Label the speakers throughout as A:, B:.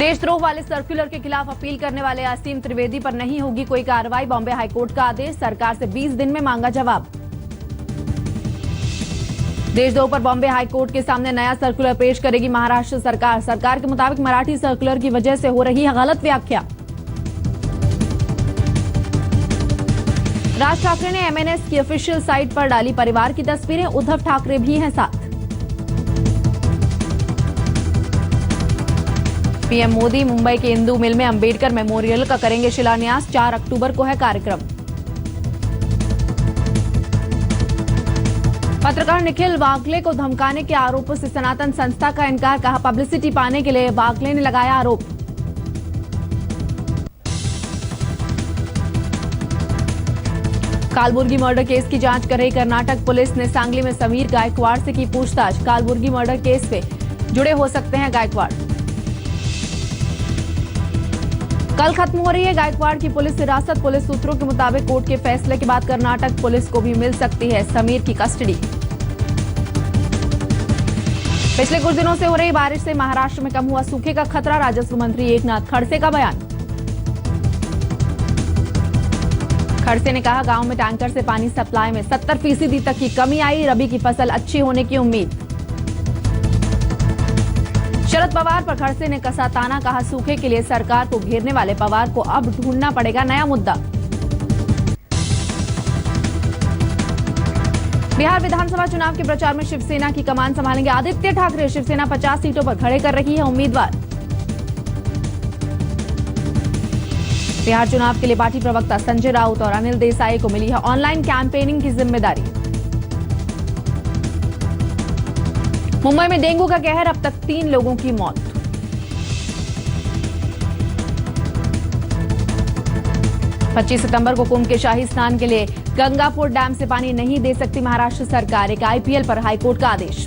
A: देशद्रोह वाले सर्कुलर के खिलाफ अपील करने वाले असीम त्रिवेदी पर नहीं होगी कोई कार्रवाई। बॉम्बे हाईकोर्ट का आदेश, सरकार से 20 दिन में मांगा जवाब। देशद्रोह पर बॉम्बे हाईकोर्ट के सामने नया सर्कुलर पेश करेगी महाराष्ट्र सरकार। सरकार के मुताबिक मराठी सर्कुलर की वजह से हो रही है गलत व्याख्या। राज ठाकरे ने एमएनएस की ऑफिशियल साइट पर डाली परिवार की तस्वीरें, उद्धव ठाकरे भी हैं साथ। पीएम मोदी मुंबई के इंदू मिल में अंबेडकर मेमोरियल का करेंगे शिलान्यास। 4 अक्टूबर को है कार्यक्रम। पत्रकार निखिल वागले को धमकाने के आरोपों से सनातन संस्था का इनकार, कहा पब्लिसिटी पाने के लिए वागले ने लगाया आरोप। कालबुर्गी मर्डर केस की जांच कर रही कर्नाटक पुलिस ने सांगली में समीर गायकवाड़ से की पूछताछ। कालबुर्गी मर्डर केस से जुड़े हो सकते हैं गायकवाड़। कल खत्म हो रही है गायकवाड़ की पुलिस हिरासत। पुलिस सूत्रों के मुताबिक कोर्ट के फैसले के बाद कर्नाटक पुलिस को भी मिल सकती है समीर की कस्टडी। पिछले कुछ दिनों से हो रही बारिश से महाराष्ट्र में कम हुआ सूखे का खतरा। राजस्व मंत्री एकनाथ खड़से का बयान। खड़से ने कहा गांव में टैंकर से पानी सप्लाई में 70% तक की कमी आई। रबी की फसल अच्छी होने की उम्मीद। शरद पवार पर खड़से ने कसा ताना, कहा सूखे के लिए सरकार को घेरने वाले पवार को अब ढूंढना पड़ेगा नया मुद्दा। बिहार विधानसभा चुनाव के प्रचार में शिवसेना की कमान संभालेंगे आदित्य ठाकरे। शिवसेना 50 सीटों पर खड़े कर रही है उम्मीदवार। बिहार चुनाव के लिए पार्टी प्रवक्ता संजय राउत और अनिल देसाई को मिली है ऑनलाइन कैंपेनिंग की जिम्मेदारी। मुंबई में डेंगू का कहर, अब तक 3 लोगों की मौत। पच्चीस सितंबर को कुंभ के शाही स्नान के लिए गंगापुर डैम से पानी नहीं दे सकती महाराष्ट्र सरकार। एक आईपीएल पर हाईकोर्ट का आदेश।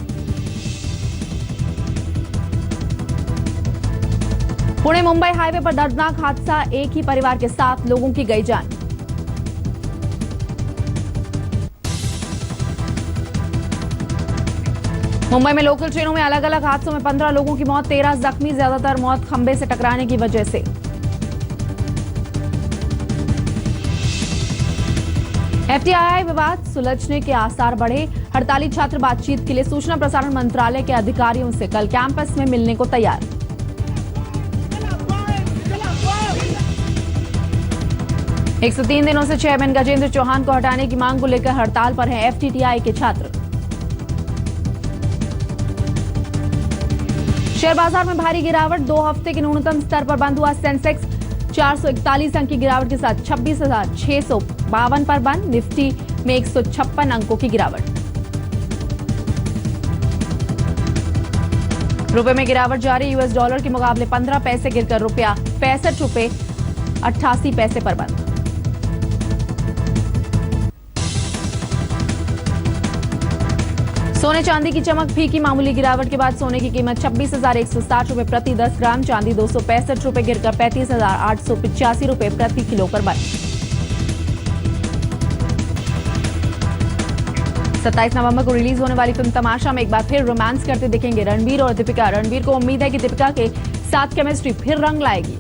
A: पुणे मुंबई हाईवे पर दर्दनाक हादसा, एक ही परिवार के 7 लोगों की गई जान। मुंबई में लोकल ट्रेनों में अलग अलग हादसों में 15 लोगों की मौत, 13 जख्मी, ज्यादातर मौत खंबे से टकराने की वजह से। एफटीआई विवाद सुलझने के आसार बढ़े। हड़ताली छात्र बातचीत के लिए सूचना प्रसारण मंत्रालय के अधिकारियों से कल कैंपस में मिलने को तैयार। एक 103 दिनों से चेयरमैन गजेंद्र चौहान को हटाने की मांग को लेकर हड़ताल पर हैं एफटीटीआई के छात्र। शेयर बाजार में भारी गिरावट, 2 हफ्ते के न्यूनतम स्तर पर बंद हुआ सेंसेक्स। 441 अंक की गिरावट के साथ 26,652 पर बंद। निफ्टी में 156 अंकों की गिरावट। रुपए में गिरावट जारी, यूएस डॉलर के मुकाबले 15 पैसे गिरकर रुपया 65 रुपए 88 पैसे पर बंद। सोने चांदी की चमक फीकी, मामूली गिरावट के बाद सोने की कीमत 26,160 रुपए प्रति 10 ग्राम, चांदी 265 रुपए गिरकर 35,885 रुपए प्रति किलो पर बंद। 27 नवंबर को रिलीज होने वाली फिल्म तमाशा में एक बार फिर रोमांस करते दिखेंगे रणबीर और दीपिका। रणबीर को उम्मीद है कि दीपिका के साथ केमिस्ट्री फिर रंग लाएगी।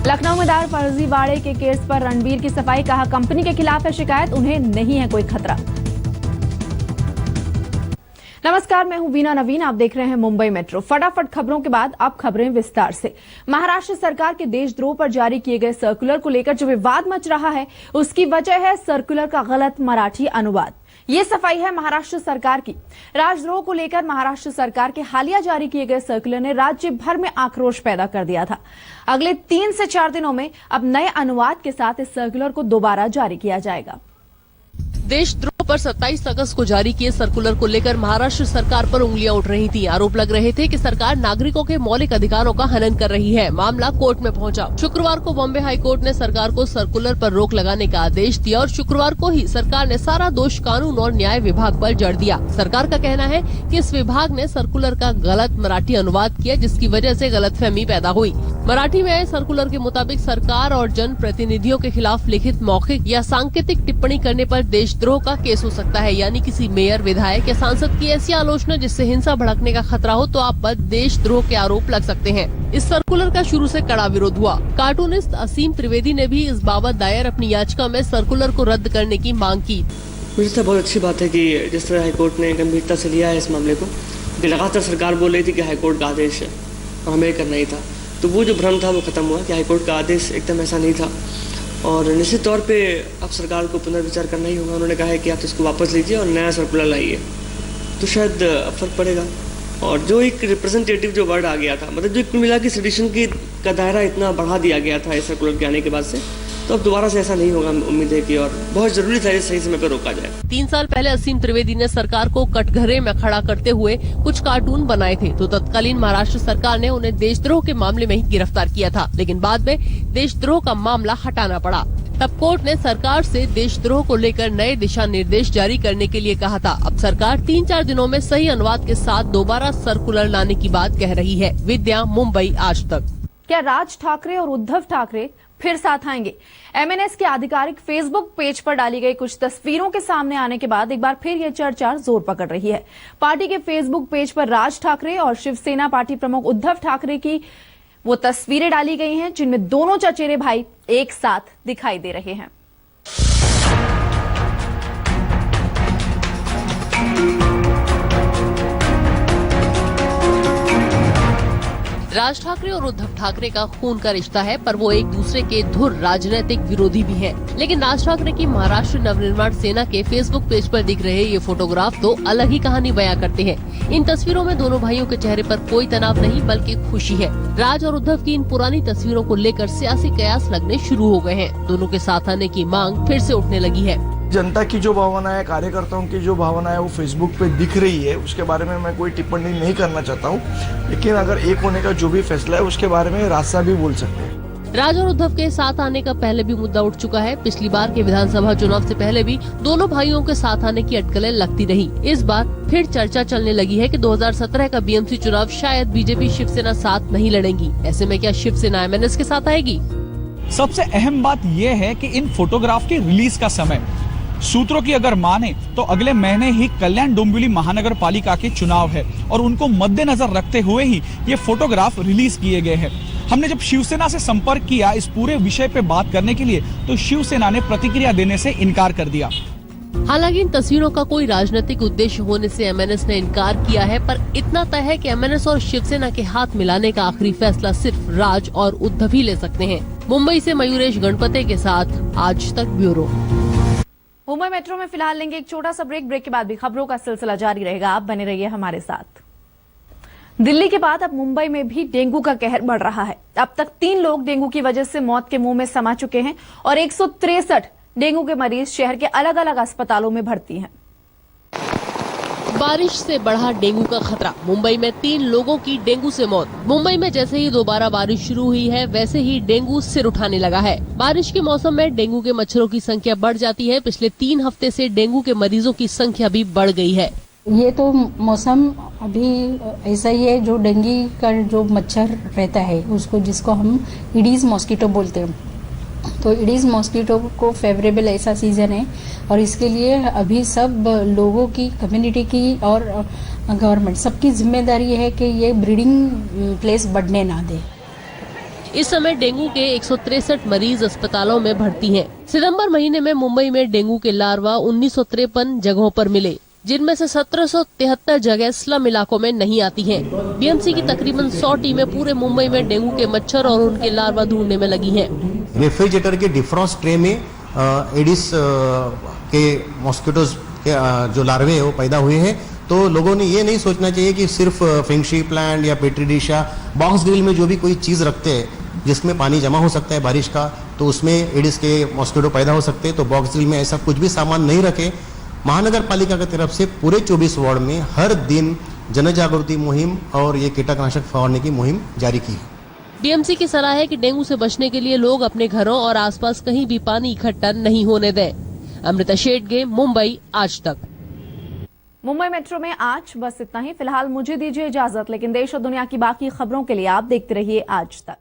A: लखनऊ में दायर फर्जीवाड़े के केस पर रणबीर की सफाई, कहा कंपनी के खिलाफ है शिकायत, उन्हें नहीं है कोई खतरा। नमस्कार, मैं हूं वीना नवीन, आप देख रहे हैं मुंबई मेट्रो। फटाफट खबरों के बाद अब खबरें विस्तार से। महाराष्ट्र सरकार के देशद्रोह पर जारी किए गए सर्कुलर को लेकर जो विवाद मच रहा है उसकी वजह है सर्कुलर का गलत मराठी अनुवाद। ये सफाई है महाराष्ट्र सरकार की। राजद्रोह को लेकर महाराष्ट्र सरकार के हालिया जारी किए गए सर्कुलर ने राज्य भर में आक्रोश पैदा कर दिया था। अगले 3 से 4 दिनों में अब नए अनुवाद के साथ इस सर्कुलर को दोबारा जारी किया जाएगा।
B: देशद्रोह पर 27 अगस्त को जारी किए सर्कुलर को लेकर महाराष्ट्र सरकार पर उंगलियां उठ रही थी। आरोप लग रहे थे कि सरकार नागरिकों के मौलिक अधिकारों का हनन कर रही है। मामला कोर्ट में पहुंचा। शुक्रवार को बॉम्बे हाईकोर्ट ने सरकार को सर्कुलर पर रोक लगाने का आदेश दिया और शुक्रवार को ही सरकार ने सारा दोष कानून और न्याय विभाग पर जड़ दिया। सरकार का कहना है कि इस विभाग ने सर्कुलर का गलत मराठी अनुवाद किया, जिसकी वजह से गलतफहमी पैदा हुई। मराठी में आए सर्कुलर के मुताबिक सरकार और जन प्रतिनिधियों के खिलाफ लिखित, मौखिक या सांकेतिक टिप्पणी करने पर देशद्रोह का केस केस हो सकता है, यानी किसी मेयर, विधायक या सांसद की ऐसी आलोचना जिससे हिंसा भड़कने का खतरा हो तो आप पर देशद्रोह के आरोप लग सकते हैं। इस सर्कुलर का शुरू से कड़ा विरोध हुआ। कार्टूनिस्ट असीम त्रिवेदी ने भी इस बाबत दायर अपनी याचिका में सर्कुलर को रद्द करने की मांग की।
C: मुझे तो बहुत अच्छी बात है कि जिस तरह हाईकोर्ट ने गंभीरता से लिया है इस मामले को, कि लगातार सरकार बोल रही थी कि हाईकोर्ट का आदेश है और हमें करना ही था, तो वो जो भ्रम था वो खत्म हुआ कि हाईकोर्ट का आदेश एकदम ऐसा नहीं था। और निश्चित तौर पे अब सरकार को पुनर्विचार करना ही होगा। उन्होंने कहा है कि आप इसको वापस लीजिए और नया सर्कुलर लाइए, तो शायद अब फर्क पड़ेगा। और जो एक रिप्रेजेंटेटिव जो वर्ड आ गया था, मतलब जो कुल मिला के सेडिशन की का दायरा इतना बढ़ा दिया गया था इस सर्कुलर के आने के बाद से, तो अब दोबारा से ऐसा नहीं होगा। उम्मीद है कि और बहुत जरूरी था इसे सही समय पर रोका जाए।
B: 3 साल पहले असीम त्रिवेदी ने सरकार को कटघरे में खड़ा करते हुए कुछ कार्टून बनाए थे, तो तत्कालीन महाराष्ट्र सरकार ने उन्हें देशद्रोह के मामले में ही गिरफ्तार किया था, लेकिन बाद में देशद्रोह का मामला हटाना पड़ा। तब कोर्ट ने सरकार से देशद्रोह को लेकर नए दिशा निर्देश जारी करने के लिए कहा था। अब सरकार 3-4 दिनों में सही अनुवाद के साथ दोबारा सर्कुलर लाने की बात कह रही है। विद्या, मुंबई, आज तक।
A: क्या राज ठाकरे और उद्धव ठाकरे फिर साथ आएंगे? एमएनएस के आधिकारिक फेसबुक पेज पर डाली गई कुछ तस्वीरों के सामने आने के बाद एक बार फिर यह चर्चा जोर पकड़ रही है। पार्टी के फेसबुक पेज पर राज ठाकरे और शिवसेना पार्टी प्रमुख उद्धव ठाकरे की वो तस्वीरें डाली गई हैं जिनमें दोनों चचेरे भाई एक साथ दिखाई दे रहे हैं।
B: राज ठाकरे और उद्धव ठाकरे का खून का रिश्ता है, पर वो एक दूसरे के धुर राजनीतिक विरोधी भी हैं। लेकिन राज ठाकरे की महाराष्ट्र नवनिर्माण सेना के फेसबुक पेज पर दिख रहे ये फोटोग्राफ तो अलग ही कहानी बयां करते हैं। इन तस्वीरों में दोनों भाइयों के चेहरे पर कोई तनाव नहीं बल्कि खुशी है। राज और उद्धव की इन पुरानी तस्वीरों को लेकर सियासी कयास लगने शुरू हो गए हैं। दोनों के साथ आने की मांग फिर से उठने लगी है।
D: जनता की जो भावना है, कार्यकर्ताओं की जो भावना है वो फेसबुक पे दिख रही है, उसके बारे में मैं कोई टिप्पणी नहीं करना चाहता हूँ। लेकिन अगर एक होने का जो भी फैसला है उसके बारे में रास्ता भी बोल सकते हैं।
B: राज और उद्धव के साथ आने का पहले भी मुद्दा उठ चुका है। पिछली बार के विधानसभा चुनाव से पहले भी दोनों भाइयों के साथ आने की अटकलें लगती रही। इस बार फिर चर्चा चलने लगी है कि 2017 का बीएमसी चुनाव शायद बीजेपी शिवसेना साथ नहीं लड़ेंगी। ऐसे में क्या शिवसेना एमएनएस के साथ आएगी?
E: सबसे अहम बात यह है कि इन फोटोग्राफ के रिलीज का समय, सूत्रों की अगर माने तो अगले महीने ही कल्याण डोंबिवली महानगर पालिका के चुनाव है और उनको मद्देनजर रखते हुए ही ये फोटोग्राफ रिलीज किए गए हैं। हमने जब शिवसेना से संपर्क किया इस पूरे विषय पे बात करने के लिए, तो शिवसेना ने प्रतिक्रिया देने से इनकार कर दिया।
B: हालांकि इन तस्वीरों का कोई राजनीतिक उद्देश्य होने से एमएनएस ने इनकार किया है, पर इतना तय है कि एमएनएस और शिवसेना के हाथ मिलाने का आखिरी फैसला सिर्फ राज और उद्धव ही ले सकते हैं। मुंबई से मयूरेश गणपते के साथ आज तक ब्यूरो।
A: मुंबई मेट्रो में फिलहाल लेंगे एक छोटा सा ब्रेक के बाद भी खबरों का सिलसिला जारी रहेगा। आप बने रहिए हमारे साथ। दिल्ली के बाद अब मुंबई में भी डेंगू का कहर बढ़ रहा है। अब तक 3 लोग डेंगू की वजह से मौत के मुंह में समा चुके हैं और 163 डेंगू के मरीज शहर के अलग अलग अस्पतालों में भर्ती हैं।
B: बारिश से बढ़ा डेंगू का खतरा। मुंबई में 3 लोगों की डेंगू से मौत। मुंबई में जैसे ही दोबारा बारिश शुरू हुई है, वैसे ही डेंगू सिर उठाने लगा है। बारिश के मौसम में डेंगू के मच्छरों की संख्या बढ़ जाती है। पिछले 3 हफ्ते से डेंगू के मरीजों की संख्या भी बढ़ गई है।
F: ये तो मौसम अभी ऐसा ही है, जो डेंगू का जो मच्छर रहता है उसको, जिसको हम ईडीज मॉस्किटो बोलते हैं, तो ईडीज मॉस्किटो को फेवरेबल ऐसा सीजन है और इसके लिए अभी सब लोगों की, कम्युनिटी की और गवर्नमेंट सबकी जिम्मेदारी है कि ये ब्रीडिंग प्लेस बढ़ने ना दे।
B: इस समय डेंगू के 163 मरीज अस्पतालों में भर्ती हैं। सितंबर महीने में मुंबई में डेंगू के लार्वा 1953 जगहों पर मिले, जिनमें से 1773 जगह स्लम इलाकों में नहीं आती हैं। बीएमसी की तकरीबन 100 टीमें पूरे मुंबई में डेंगू के मच्छर और उनके लार्वा ढूंढने में लगी हैं।
G: रेफ्रिजरेटर के डिफ्रॉस्ट ट्रे में एडिस के मॉस्किटोज के जो लार्वे है वो पैदा हुए हैं। तो लोगों ने ये नहीं सोचना चाहिए कि सिर्फ फेंगशी प्लांट या पेट्री डिश या बॉक्स ग्रिल में जो भी कोई चीज़ रखते हैं जिसमें पानी जमा हो सकता है बारिश का, तो उसमें एडिस के मॉस्किटो पैदा हो सकते हैं। तो बॉक्स ग्रिल में ऐसा कुछ भी सामान नहीं रखें। महानगर पालिका की तरफ से पूरे 24 वार्ड में हर दिन जन जागृति मुहिम और ये कीटनाशक फवारने की मुहिम जारी की है।
B: बीएमसी की सलाह है कि डेंगू से बचने के लिए लोग अपने घरों और आसपास कहीं भी पानी इकट्ठा नहीं होने दें। अमृता शेटगे, मुंबई, आज तक।
A: मुंबई मेट्रो में आज बस इतना ही। फिलहाल मुझे दीजिए इजाजत, लेकिन देश और दुनिया की बाकी खबरों के लिए आप देखते रहिए आज तक।